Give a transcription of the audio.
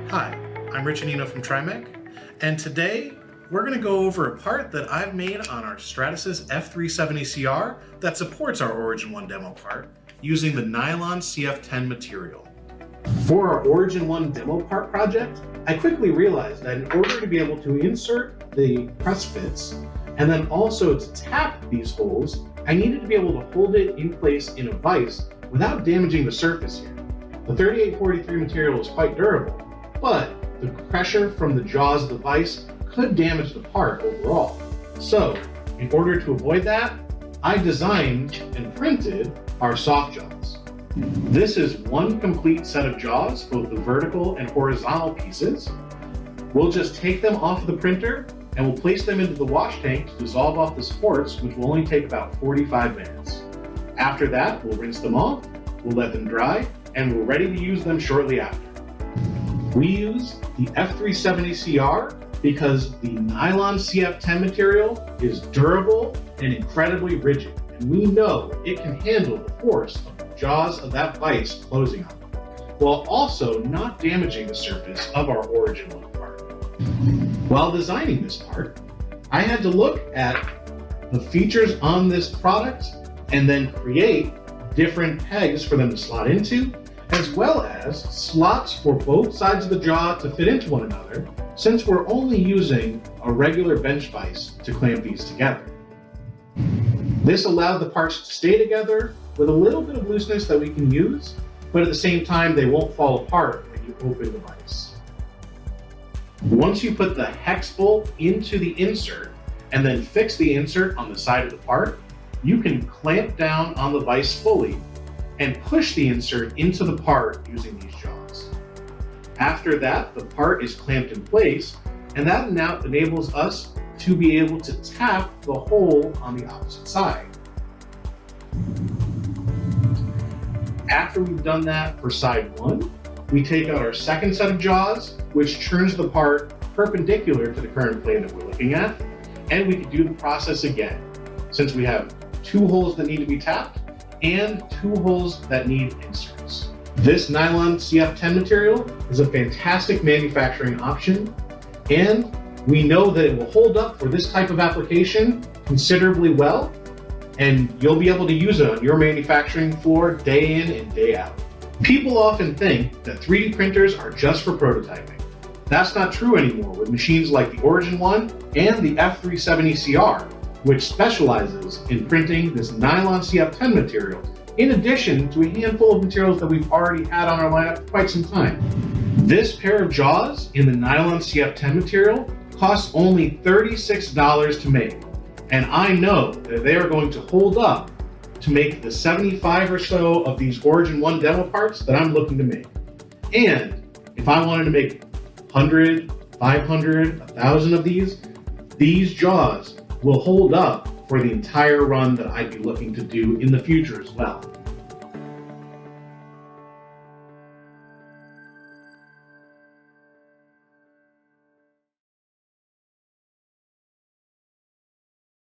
Hi, I'm Rich and Nino from Trimec, and today we're going to go over a part that I've made on our Stratasys F370CR that supports our Origin 1 demo part using the nylon CF10 material. For our Origin 1 demo part project, I quickly realized that in order to be able to insert the press fits and then also to tap these holes, I needed to be able to hold it in place in a vise without damaging the surface here. The 3843 material is quite durable, but the pressure from the jaws of the vise could damage the part overall. So, in order to avoid that, I designed and printed our soft jaws. This is one complete set of jaws, both the vertical and horizontal pieces. We'll just take them off the printer and we'll place them into the wash tank to dissolve off the supports, which will only take about 45 minutes. After that, we'll rinse them off, we'll let them dry, and we're ready to use them shortly after. We use the F370CR because the nylon CF10 material is durable and incredibly rigid, and we know it can handle the force of the jaws of that vise closing on them, while also not damaging the surface of our Origin 1 part. While designing this part, I had to look at the features on this product and then create different pegs for them to slot into, as well as slots for both sides of the jaw to fit into one another, since we're only using a regular bench vise to clamp these together. This allowed the parts to stay together with a little bit of looseness that we can use, but at the same time they won't fall apart when you open the vise. Once you put the hex bolt into the insert and then fix the insert on the side of the part, you can clamp down on the vise fully and push the insert into the part using these jaws. After that, the part is clamped in place, and that now enables us to be able to tap the hole on the opposite side. After we've done that for side one, we take out our second set of jaws, which turns the part perpendicular to the current plane that we're looking at, and we can do the process again, since we have two holes that need to be tapped and two holes that need inserts. This nylon CF10 material is a fantastic manufacturing option, and we know that it will hold up for this type of application considerably well, and you'll be able to use it on your manufacturing floor day in and day out. People often think that 3D printers are just for prototyping. That's not true anymore with machines like the Origin 1 and the F370CR, which specializes in printing this nylon CF10 material, in addition to a handful of materials that we've already had on our lineup for quite some time. This pair of jaws in the nylon CF10 material costs only $36 to make, and I know that they are going to hold up to make the 75 or so of these Origin 1 demo parts that I'm looking to make. And if I wanted to make 100, 500, 1,000 of these jaws will hold up for the entire run that I'd be looking to do in the future as well.